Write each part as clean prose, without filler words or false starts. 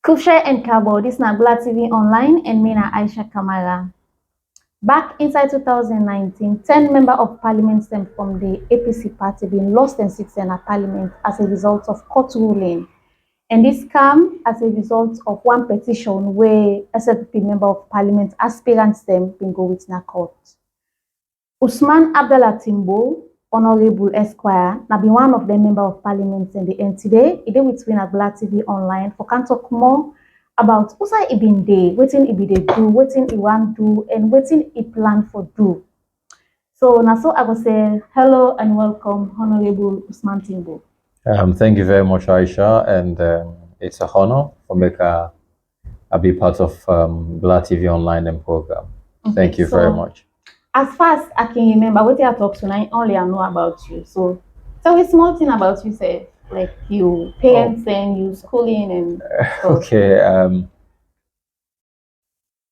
Kushe and Kabo, this is Nagla TV Online and me na Aisha Kamara. Back inside 2019, 10 members of parliament stem from the APC party been lost and seats in a parliament as a result of court ruling. And this come as a result of one petition where SLP member of parliament aspirants them been go with na court. Usman Timbo, Honorable Esquire, now be one of the member of parliament in the end today. He did with Nagla TV Online for can talk more about what's he been day, waiting he be they do, waiting he want do, and waiting he plan for do. So now so I will say hello and welcome, Honorable Usman Timbo. Thank you very much, Aisha, and it's a honor for me to be part of Bla TV Online and program. Okay, thank you very much. As far as I can remember, what I talk tonight, only I know about you. So tell me a small thing about you, say, like you parents and you schooling and stuff. Okay,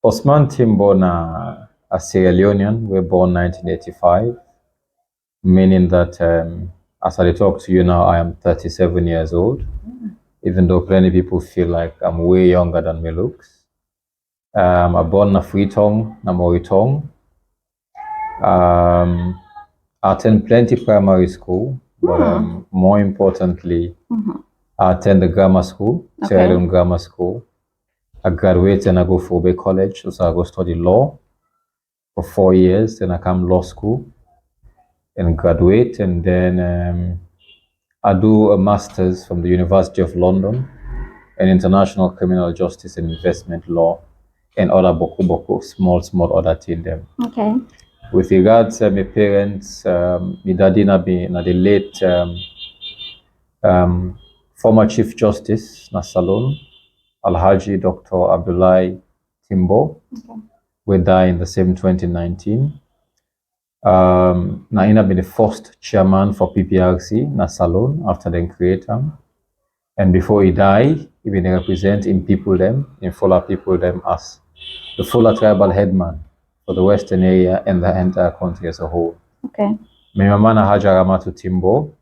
Osman Timbo na a Sierra Leonean, we were born 1985, meaning that as I talk to you now, I am 37 years old, even though plenty people feel like I'm way younger than me looks. I'm born na Freetong, na Moritong. I attend plenty primary school, but more importantly, I attend the grammar school, Sierra Leone Grammar School. I graduate and I go for Bay College, so I go study law for 4 years. Then I come law school and graduate, and then I do a master's from the University of London in international criminal justice and investment law, and other boku small other thing them. Okay. With regards to my parents, my daddy na the late former Chief Justice na Salon, Alhaji Dr. Abdullahi Timbo. Okay. We died in the same 2019. Naina been the first chairman for PPRC na Salon after the creator. And before he died, he been represent in people them, in Fuller people them as the Fuller tribal headman for the western area and the entire country as a whole. Okay. My mama na Hajaramatu Timbo,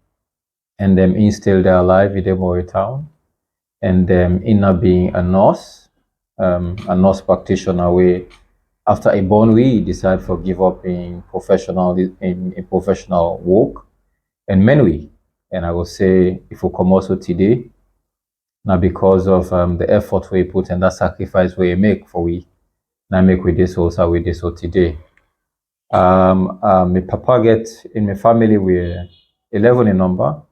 and them instilled their life in the town, and them inna being a nurse practitioner where after a born we decide for give up in professional work and many, and I will say if we come also today now because of the effort we put and that sacrifice we make for we now make with this also with this so today. My papa get in my family we're 11 in number.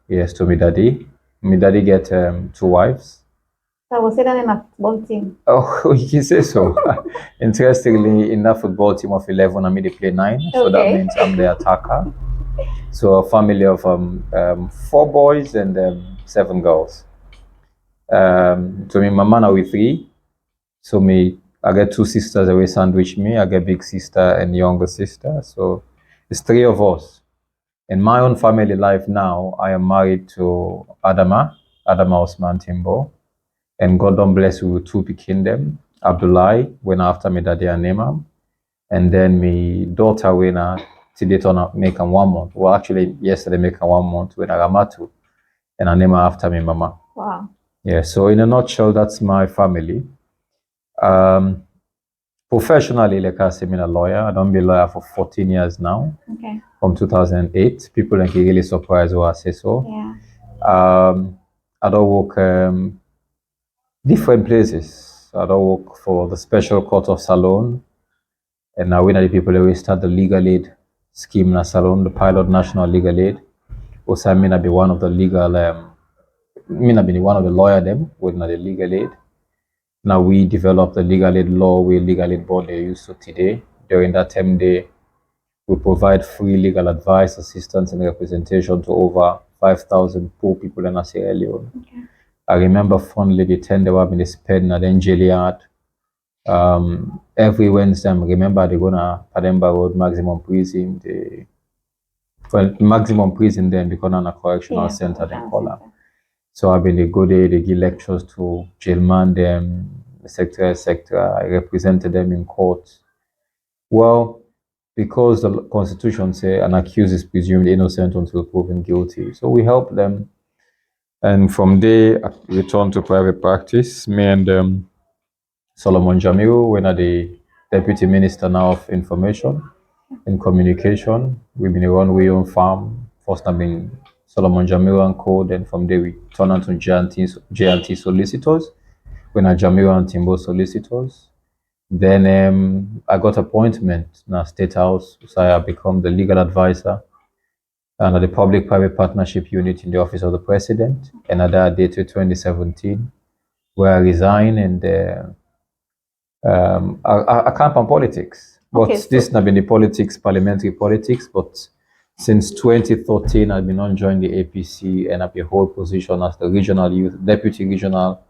Yes, to me daddy. My daddy get 2 wives. So I was saying that in a football team. Oh, you can say so. Interestingly, in that football team of 11, I made play 9, okay. So that means I'm the attacker. So a family of 4 boys and 7 girls. So me, my man are with 3. So I get 2 sisters that will sandwich me. I get big sister and younger sister. So it's 3 of us. In my own family life now, I am married to Adama Osman Timbo. And God don't bless me with 2 pikin them. Abdullahi, when after me daddy and name him. And then my daughter when today turn up make him 1 month. Well, actually yesterday make him 1 month when I Ramatu. And I name her after me mama. Wow. Yeah, so in a nutshell, that's my family. Professionally, like I say, I'm a lawyer. I don't be a lawyer for 14 years now. Okay. From 2008. People like really surprised when I say so. Yeah. I don't work different places. I don't work for the Special Court of Salon. And now when the people always start the legal aid scheme in Salon, the pilot national legal aid. Also, I mean I be one of the legal I be one of the lawyer them with the legal aid. Now we develop the legal aid law, we legal aid board they use to today. During that time day, we provide free legal advice, assistance, and representation to over 5,000 poor people in Sierra Leone. Okay. I remember fondly the 10 they were in the spend at Angeliad. Every Wednesday, I remember they go to Pademba Road, maximum prison. Maximum prison then because on a correctional center they call them. So I've been they go there, they give lectures to jailman them, etc. I represented them in court. Well, because the Constitution say an accused is presumed innocent until proven guilty. So we help them And from there, I returned to private practice. Me and Solomon Jamiru, when are the Deputy Minister now of Information and Communication. We've been run we own farm. First I've been Solomon Jamiru and Co. Then from there we turned on to J&T Solicitors. When are Jamiru and Timbo Solicitors. Then I got appointment in our State House, so I have become the legal advisor under the Public-Private Partnership Unit in the Office of the President. And at that date, 2017, where I resigned and I camp on politics. But Okay, this has been the politics, parliamentary politics. But since 2013, I've been on joined the APC and I've been hold position as the deputy regional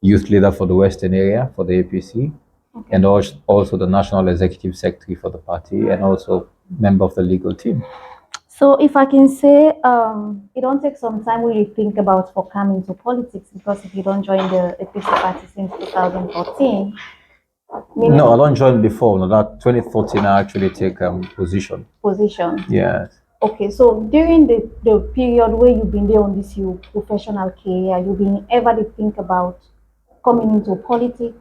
youth leader for the Western area for the APC, and also the national executive secretary for the party, and also member of the legal team. So if I can say, it don't take some time when you think about for coming to politics, because if you don't join the APC party since 2014, no, I don't join before. No, that 2014 I actually take position. Yes. Okay, so during the period where you've been there on this your professional career, you've been ever to think about coming into politics?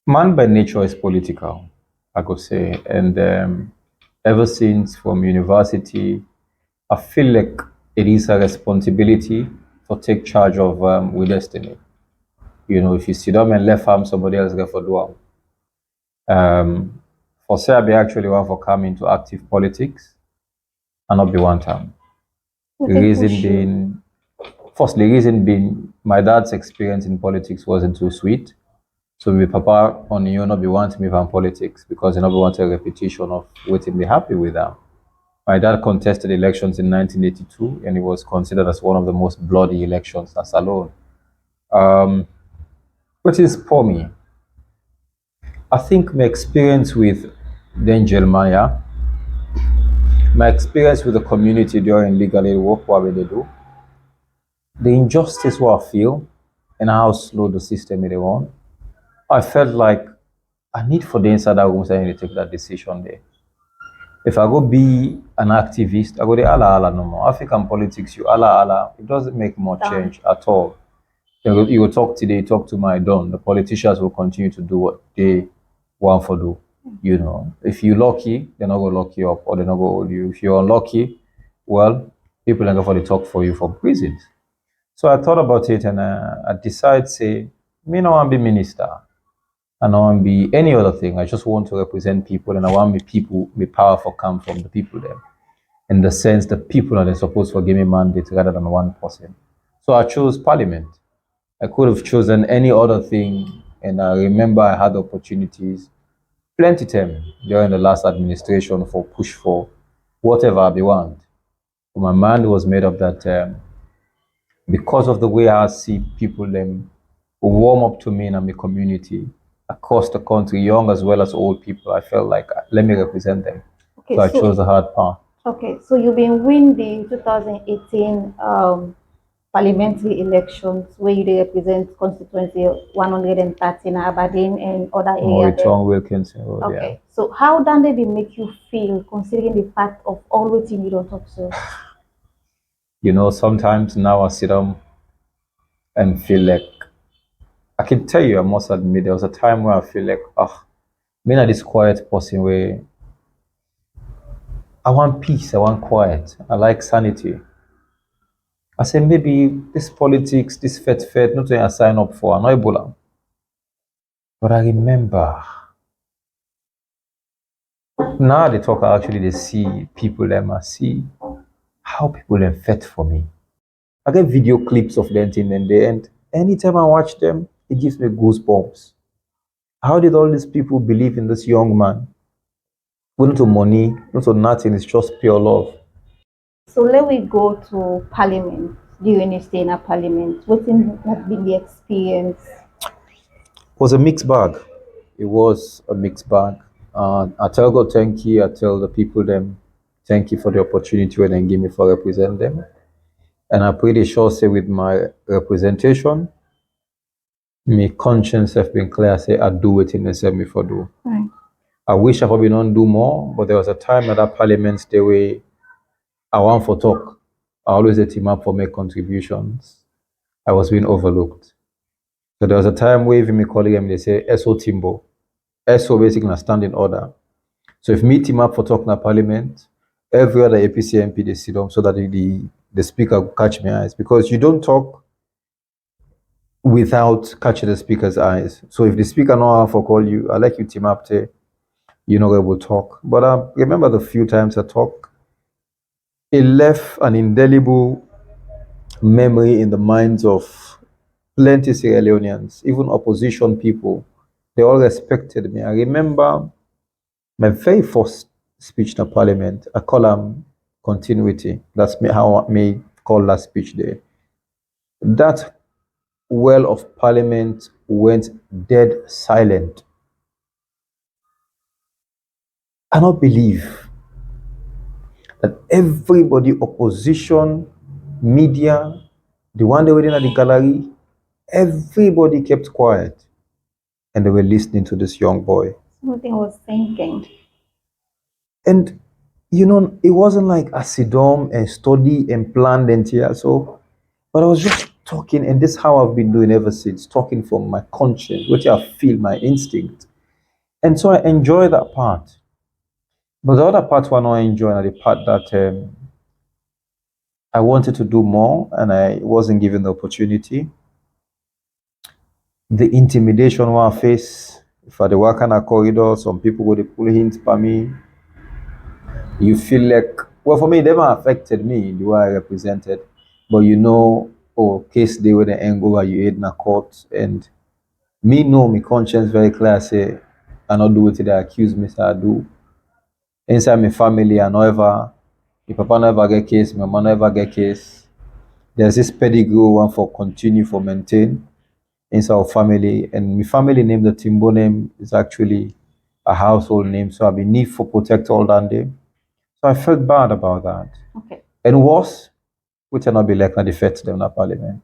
Man by nature is political, I could say, and ever since from university, I feel like it is a responsibility to take charge of with destiny. You know, if you sit down and left arm, somebody else get for do. For say I be actually want for come into active politics and not be one time. The reason being my dad's experience in politics wasn't too sweet. So my papa on you not be want me from politics because he not be want a repetition of waiting be happy with them. My dad contested elections in 1982 and it was considered as one of the most bloody elections as alone. Which is for me. I think my experience with Dangel Maya, my experience with the community during legal aid work, what they do, the injustice what I feel, and how slow the system is on, I felt like I need for the inside that room to take that decision there. If I go be an activist, I go the ala no more. African politics, you ala, it doesn't make more change at all. You will talk today, talk to my dawn. The politicians will continue to do what they want for do. You know, if you're lucky, they're not going to lock you up or they're not going to hold you. If you're unlucky, well, people are going to talk for you for prisons. So I thought about it and I decided, say, me no want to be minister. I don't want to be any other thing. I just want to represent people and I want me people, me powerful come from the people there. In the sense the people are supposed to give me mandate rather than one person. So I chose parliament. I could have chosen any other thing, and I remember I had opportunities plenty time during the last administration for push for whatever I want. But my mind was made up that because of the way I see people them warm up to me in my community across the country, young as well as old people, I felt like let me represent them. Okay, so I chose the hard path. Okay, so you've been winning the 2018 parliamentary elections where you represent constituency 113 Aberdeen and other areas. Wilkinson. Okay, yeah. So how did they make you feel considering the fact of all waiting you don't talk to? You know, sometimes now I sit down and feel like I can tell you, I must admit, there was a time where I feel like, me not this quiet person where I want peace, I want quiet, I like sanity. I said maybe this politics, this fed, not what I sign up for, I'm not Ebola. But I remember now they talk actually they see people them I see how people them fed for me. I get video clips of them in the end. Anytime I watch them, it gives me goosebumps. How did all these people believe in this young man? Not to money, not to nothing, it's just pure love. So let we go to parliament. During your stay in a parliament, what has been the experience? It was a mixed bag. It was a mixed bag. I tell God thank you. I tell the people them thank you for the opportunity when they give me for represent them. And I'm pretty sure say with my representation, my conscience have been clear. Say I do it in the same me for do. Right. I wish I probably don't do more, but there was a time at that parliament day where I want for talk. I always a team up for my contributions. I was being overlooked. So there was a time where even my colleague and they say SO Timbo. SO basically a standing order. So if me team up for talking at parliament, every other APC MP they sit down so that the speaker will catch my eyes. Because you don't talk without catching the speaker's eyes. So if the speaker know how to call you, I like you team up to, you know, we will talk. But I remember the few times I talk, it left an indelible memory in the minds of plenty Sierra Leoneans, even opposition people. They all respected me. I remember my very first speech in the parliament, I call them continuity. That's me, how I may call that speech there. That well of parliament went dead silent. I cannot believe that everybody, opposition, media, the one they were in at the gallery, everybody kept quiet and they were listening to this young boy. Something was thinking. And you know, it wasn't like I sit down and study and plan and here. So, but I was just talking, and this is how I've been doing ever since, talking from my conscience, which I feel my instinct. And so I enjoy that part. But the other part one I enjoy are the part that I wanted to do more and I wasn't given the opportunity. The intimidation I face, if I walk in a corridor, some people would pull hints by me. You feel like, well, for me, it never affected me the way I represented. But you know, oh, case they were the angle where you ate in a court, and me know my conscience very clear. Say, I not do what they accuse me. Say I do. Inside my family, I never, my papa never get case, my mama never get case. There's this pedigree one for continue for maintain inside our family, and my family name, the Timbo name, is actually a household name. So I've been need for protect all that name. So I felt bad about that. Okay. And worse, which are not be like the feds them in the parliament.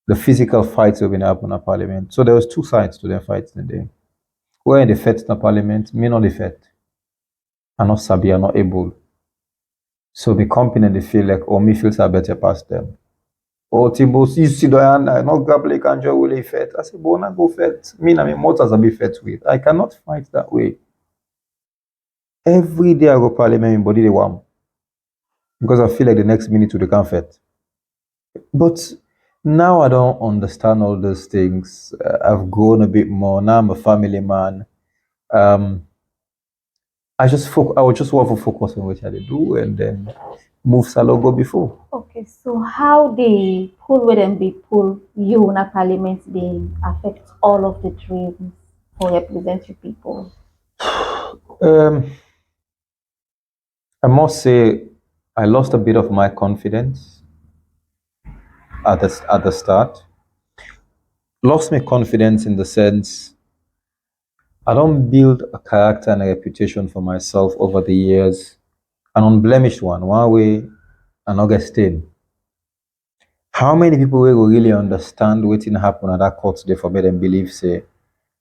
The physical fights have been happening in the parliament. So there was two sides to the fights in the day. Where in the feds in the parliament, me not the fed. I'm not sabi, I'm not able. So the company they feel like, oh, me feels I better past them. Oh, Timbo, you see down, I not grab like Andrew will fed. I said, but not go fed. Me na me motors I be fed with. I cannot fight that way. Every day I go parliament, my body they warm. Because I feel like the next minute to the can fed. But now I don't understand all those things. I've grown a bit more. Now I'm a family man. Um, I would just want to focus on what I do and then move Salogo before. Okay, so how the pull with them be pull you in a parliament they affect all of the dreams for representative people? Um, I must say, I lost a bit of my confidence at the start. Lost my confidence in the sense I don't build a character and a reputation for myself over the years, an unblemished one way, an Augustine. How many people will really understand what happen at that court they forbid and believe say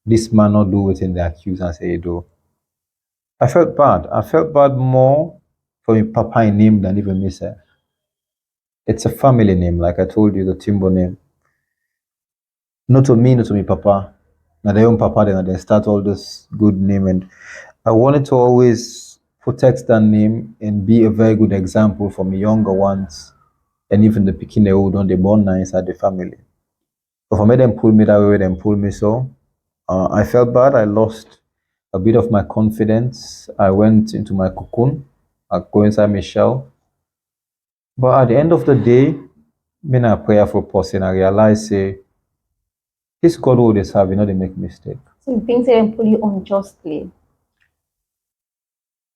this man not do what they accuse and say he do? I felt bad. I felt bad more for my papa name than even myself. It's a family name, like I told you, the Timbo name. Not to me, not to my papa. Now their own papa, then they start all this good name, and I wanted to always protect that name and be a very good example for my younger ones, and even the Pekin who don't they born now inside the family. So for me, them pull me that way, them pull me so. I felt bad. I lost a bit of my confidence. I went into my cocoon. I go inside my shell. But at the end of the day, being a prayerful person, I realized say this God who they serve, you know, they make mistake. So you think they pull you unjustly?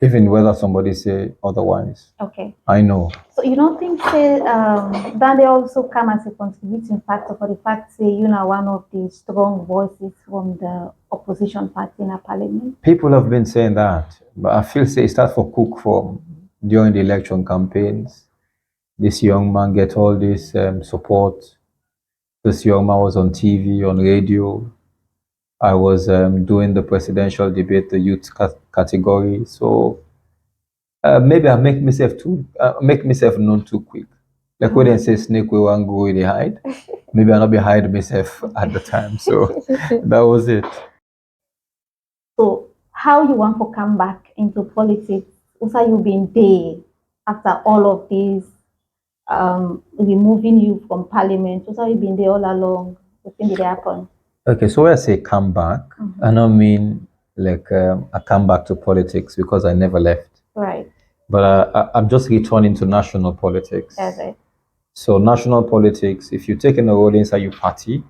Even whether somebody say otherwise. Okay. I know. So you don't think say that they also come as a contributing factor for the fact say you know one of the strong voices from the opposition party in a parliament? People have been saying that, but I feel say it starts for cook from during the election campaigns. This young man get all this support. This young man was on TV, on radio. I was doing the presidential debate, the youth category. So Maybe I make myself known too quick. Like when they say snake we won't go they hide. Maybe I'll not be hide myself at the time. So that was it. So how you want to come back into politics? Also, you been there after all of this, removing you from parliament. Also, you been there all along. What thing did happen? Okay, so when I say come back, I don't mean like I come back to politics because I never left. Right. But I'm just returning to national politics. That's it. So national politics, if you're taking a role inside your party,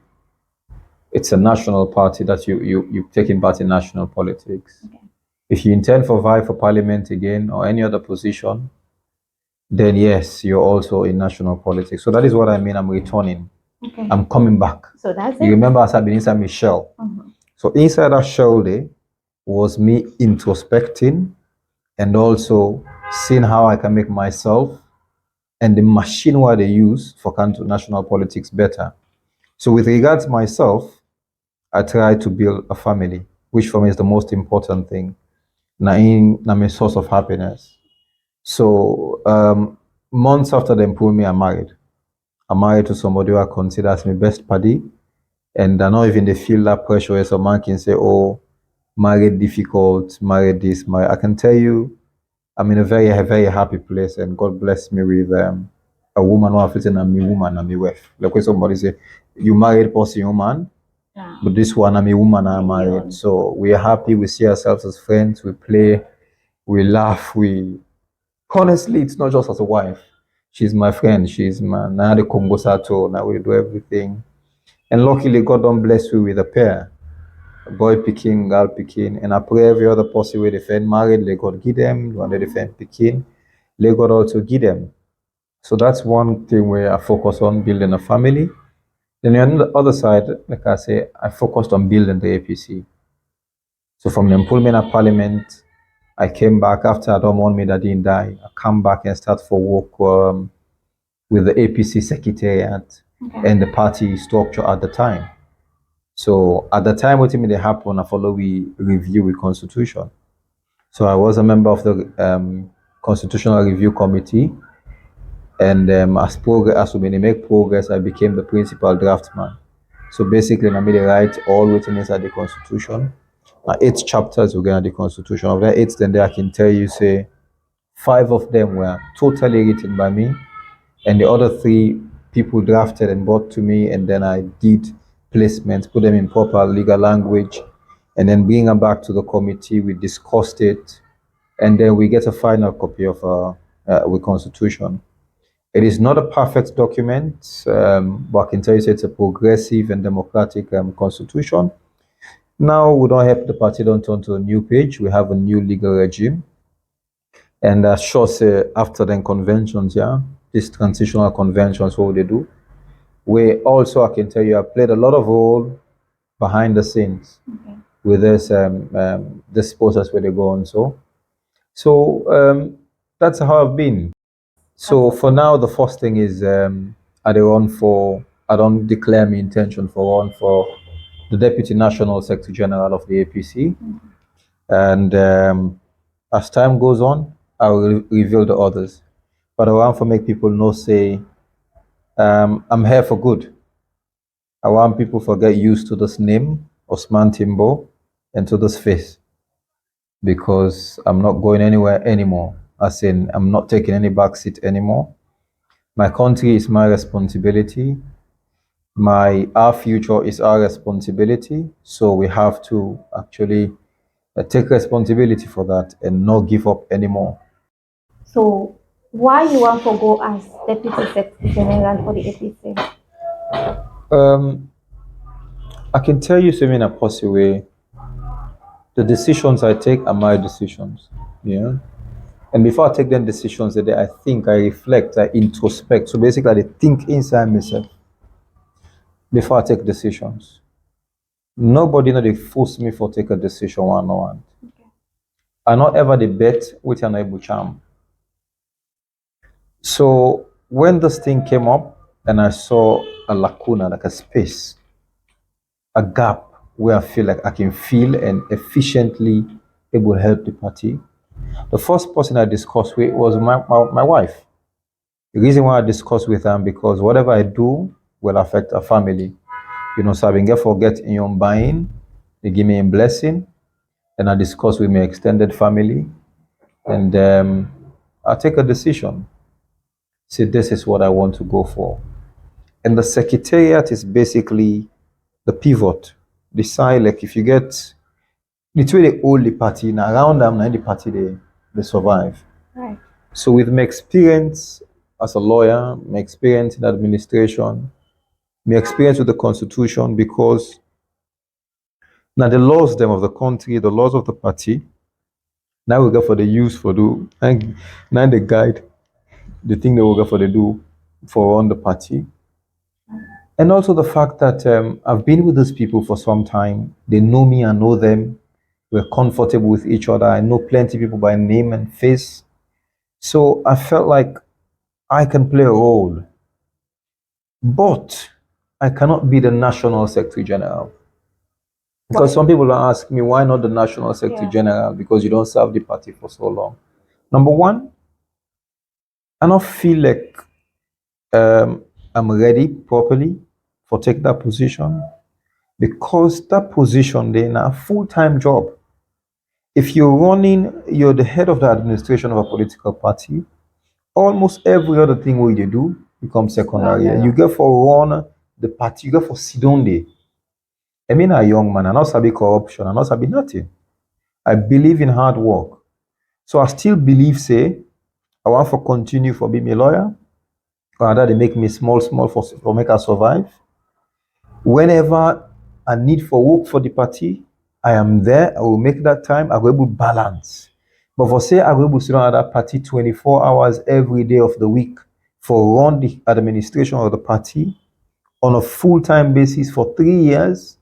it's a national party that you've taken part in national politics. Okay. If you intend to vie for parliament again or any other position, then yes, you're also in national politics. So that is what I mean. I'm returning. Okay. I'm coming back. So that's You it. remember as I've been inside my shell. So inside that shell there was me introspecting and also seeing how I can make myself and the machine what they use for national politics better. So with regards to myself, I try to build a family, which for me is the most important thing. Na my source of happiness. So months after them pull me, I'm married. I'm married to somebody who I consider as my best buddy. And I not even they feel that pressure where some man can say, oh, married difficult, married this, married. I can tell you, I'm in a very happy place, and God bless me with a woman who is a me woman and me wife. Like when somebody say, you married person, you man, Yeah. but this one I'm a woman, I'm married. So we are happy. We see ourselves as friends. We play, we laugh. We honestly, it's not just as a wife. She's my friend. She's my now the Congo Sato. Now we do everything. And luckily, God don't bless you with a pair, a boy picking, girl picking. And I pray every other person where they find married, let God give them. When they find picking, let God also give them. So that's one thing where I focus on building a family. Then on the other side, like I say, I focused on building the APC. So from the employment at Parliament, I came back after I don't want me that didn't die. I come back and start for work with the APC Secretariat and the party structure at the time. So at the time, what they happen, I follow we review the constitution. So I was a member of the constitutional review committee, and as we make progress, I became the principal draftsman. So basically, I made a write all written inside the constitution. 8 chapters we're going to the constitution. Of that 8, then there I can tell you, say, 5 of them were totally written by me, and the other 3 people drafted and brought to me, and then I did placements, put them in proper legal language, and then bring them back to the committee. We discussed it, and then we get a final copy of the constitution. It is not a perfect document, but I can tell you it's a progressive and democratic constitution. Now we don't have the party don't turn to a new page. We have a new legal regime. And sure, say after the conventions, yeah, these transitional conventions, what they do. We also, I can tell you, I played a lot of role behind the scenes with this process where they go on. So that's how I've been. So for now, the first thing is I don't declare my intention for run for the Deputy National Secretary General of the APC. And as time goes on, I will reveal the others. But I want to make people know, say, I'm here for good. I want people to get used to this name, Osman Timbo, and to this face, because I'm not going anywhere anymore. As in, I'm not taking any backseat anymore. My country is my responsibility. Our future is our responsibility. So we have to actually take responsibility for that and not give up anymore. So why you want to go as Deputy Secretary General for the APC? Um, I can tell you something in a possible way. The decisions I take are my decisions. Yeah. And before I take them decisions, that I think, I reflect, I introspect. So basically, I think inside myself before I take decisions. Nobody know they force me for take a decision one on one. I not ever the bet with an able charm. So when this thing came up and I saw a lacuna, like a space, a gap where I feel like I can feel and efficiently able to help the party, The first person I discussed with was my wife. The reason why I discussed with her because whatever I do will affect her family. So I've been careful getting you on buying. They give me a blessing. And I discuss with my extended family. And I take a decision. Say, this is what I want to go for. And the secretariat is basically the pivot. Decide, like, if you get, it's really hold the party, now around them, now the party, they survive. Right. So with my experience as a lawyer, my experience in administration, my experience with the constitution, because now the laws them of the country, the laws of the party, now we go for the use for do, and now the guide, the thing that we go for the do for run the party. And also the fact that I've been with those people for some time. They know me, I know them. We're comfortable with each other. I know plenty of people by name and face. So I felt like I can play a role. But I cannot be the National Secretary General. Because some people ask me, why not the National Secretary General? Because you don't serve the party for so long. Number one, I don't feel like I'm ready properly for take that position. Because that position then a full-time job. If you're the head of the administration of a political party, almost every other thing what you do becomes secondary. You get for run the party, you get for sit down there. I mean, a young man, I not sabi corruption, I not sabi nothing. I believe in hard work. So I still believe, say, I want to continue for being a lawyer, or rather they make me small for make us survive. Whenever I need for work for the party, I am there. I will make that time. I will able balance. But for say I will able to sit down at that party 24 hours every day of the week for run the administration of the party on a full-time basis for 3 years,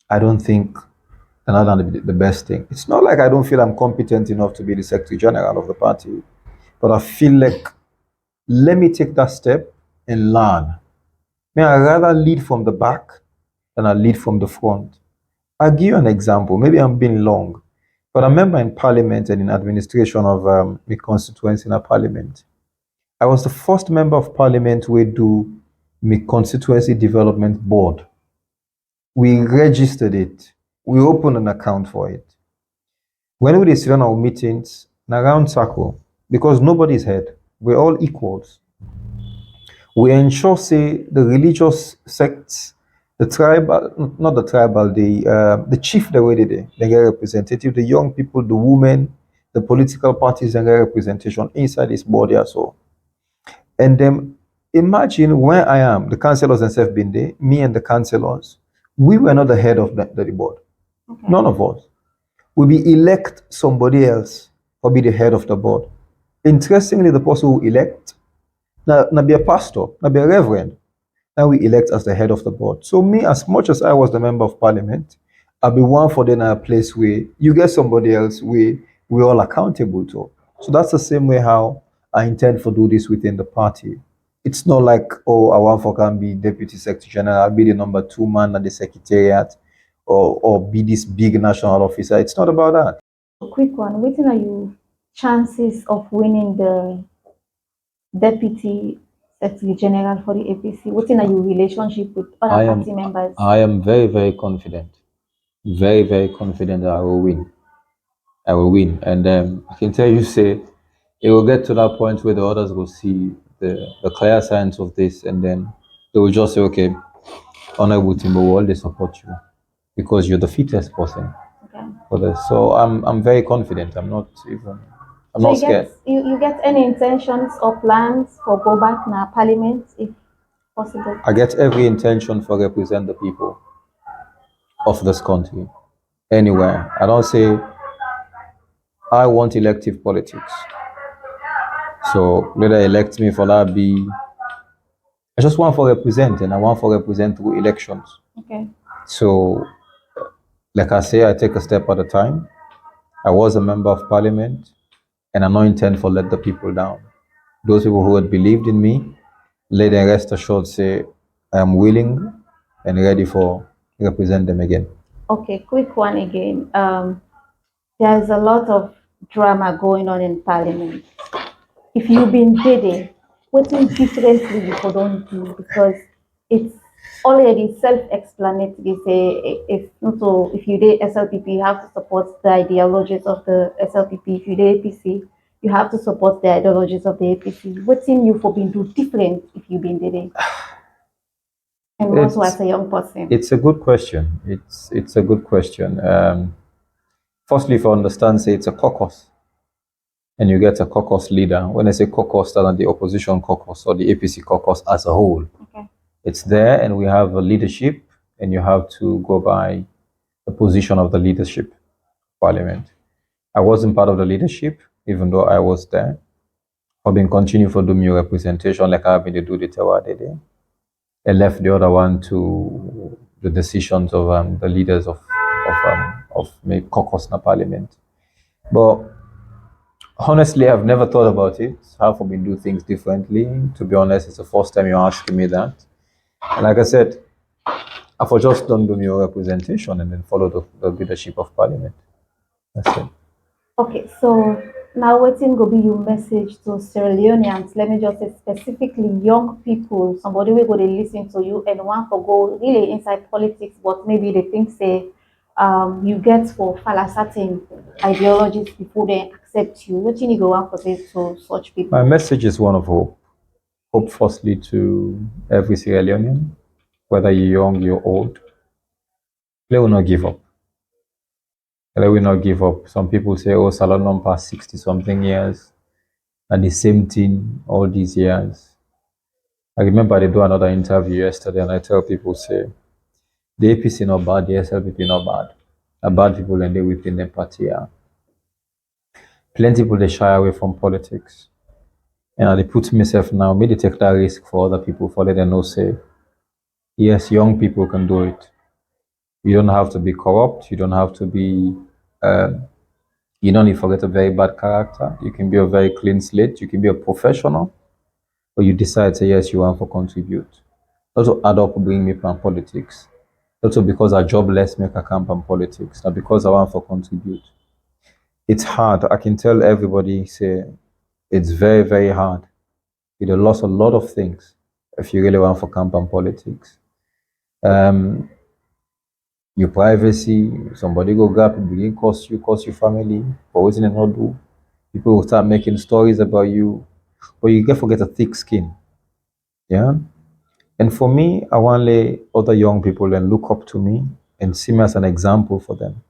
I don't think another the best thing. It's not like I don't feel I'm competent enough to be the Secretary General of the party, but I feel like let me take that step and learn. May I rather lead from the back than I lead from the front. I'll give you an example. Maybe I'm being long, but I remember in Parliament and in administration of the constituency in a Parliament, I was the first member of Parliament who do my constituency development board. We registered it. We opened an account for it. When we sit on our meetings, in a round circle, because nobody's head, we're all equals. We ensure, say, the religious sects, the tribal, not the tribal, the chief, the way they get representative, the young people, the women, the political parties, and get representation inside this body as well. And then imagine where I am, the councillors and self been there, me and the councillors, we were not the head of the board. Okay. None of us. We be elect somebody else or be the head of the board. Interestingly, the person who elect, now be a pastor, now be a reverend. Now we elect as the head of the board. So me, as much as I was the member of parliament, I'll be one for then a place where you get somebody else we're all accountable to. So that's the same way how I intend to do this within the party. It's not like, oh, I want for can be deputy secretary general, I'll be the number 2 man at the secretariat, or be this big national officer. It's not about that. Quick one, what are your chances of winning the deputy secretary general for the APC? What are your relationship with other party members? I am very, very confident. Very, very confident that I will win. I will win. And I can tell you, say, it will get to that point where the others will see the clear signs of this, and then they will just say, okay, Honorable Timbo, will always support you because you're the fittest person for this. So I'm very confident. I'm not scared. You get any intentions or plans for go back now parliament if possible? I get every intention for represent the people of this country anywhere. I don't say I want elective politics. So let they elect me for that be. I just want for represent, and I want for represent through elections. Okay. So, like I say, I take a step at a time. I was a member of parliament, and I don't intend for let the people down. Those people who had believed in me, let them rest assured say I am willing and ready for represent them again. Okay, quick one again. There's a lot of drama going on in parliament. If you've been there, waiting differently you for don't do because it's already self-explanatory. Say if you did SLPP, you have to support the ideologies of the SLPP. If you did APC, you have to support the ideologies of the APC. Waiting you for being do different if you've been there. And also It's as a young person. it's a good question. It's a good question. Firstly, if you understand, say it's a caucus, and you get a caucus leader. When I say caucus, that's not the opposition caucus or the APC caucus as a whole. Okay. It's there, and we have a leadership, and you have to go by the position of the leadership parliament. I wasn't part of the leadership, even though I was there. I've been continue for doing your representation like I've been to do the Tawade. I left the other one to the decisions of the leaders of my caucus na parliament. But honestly, I've never thought about it. How can we do things differently? To be honest, it's the first time you're asking me that. And like I said, I've just done the your representation and then follow the leadership of parliament. That's it. Okay, so now waiting go be your message to Sierra Leoneans. Let me just say specifically young people, somebody will go to listen to you and want to go really inside politics, but maybe they think say you get for follow certain ideologies before they accept you. What you go want to say to such My people? message is one of hope. Hope firstly to every Sierra Leonean, whether you're young, you're old. They will not give up. They will not give up. Some people say, oh, Salon past 60 something years, and the same thing all these years. I remember I did do another interview yesterday, and I tell people, say, the APC not bad, the SLPP not bad. The bad people and they within the party are. Plenty people they shy away from politics. And I put myself now, maybe take that risk for other people for let them know, say, yes, young people can do it. You don't have to be corrupt. You don't have to be, you don't need to forget a very bad character. You can be a very clean slate. You can be a professional. Or you decide, say, yes, you want to contribute. Also add up bring me from politics. Also because I jobless make a camp on politics. Not because I want to contribute. It's hard. I can tell everybody, say, it's very, very hard. You lost a lot of things if you really want for camp on politics. Um, your privacy, somebody go grab it, begin cost your family for what they not do. People will start making stories about you, but you get forget a thick skin. Yeah. And for me, I want to let other young people and look up to me and see me as an example for them.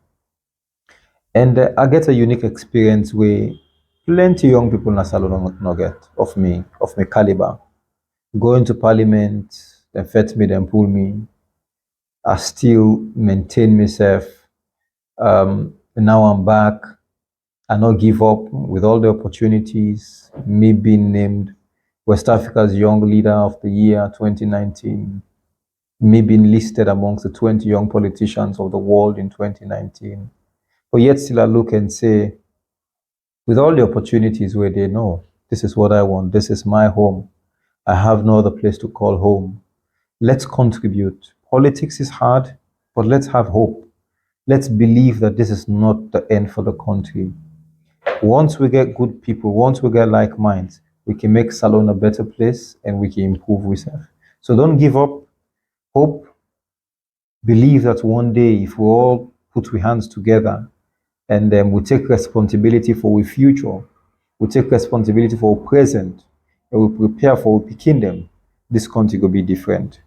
And I get a unique experience where plenty young people in Salon not get of my caliber. Going to parliament, then fetch me, then pull me. I still maintain myself. Now I'm back. I not give up with all the opportunities. Me being named West Africa's Young Leader of the Year 2019. Me being listed amongst the 20 young politicians of the world in 2019. But yet still I look and say, with all the opportunities where they know, this is what I want, this is my home. I have no other place to call home. Let's contribute. Politics is hard, but let's have hope. Let's believe that this is not the end for the country. Once we get good people, once we get like minds, we can make Salon a better place and we can improve ourselves. So don't give up. Hope. Believe that one day, if we all put our hands together and we take responsibility for our future, we take responsibility for our present, and we prepare for our kingdom, this country will be different.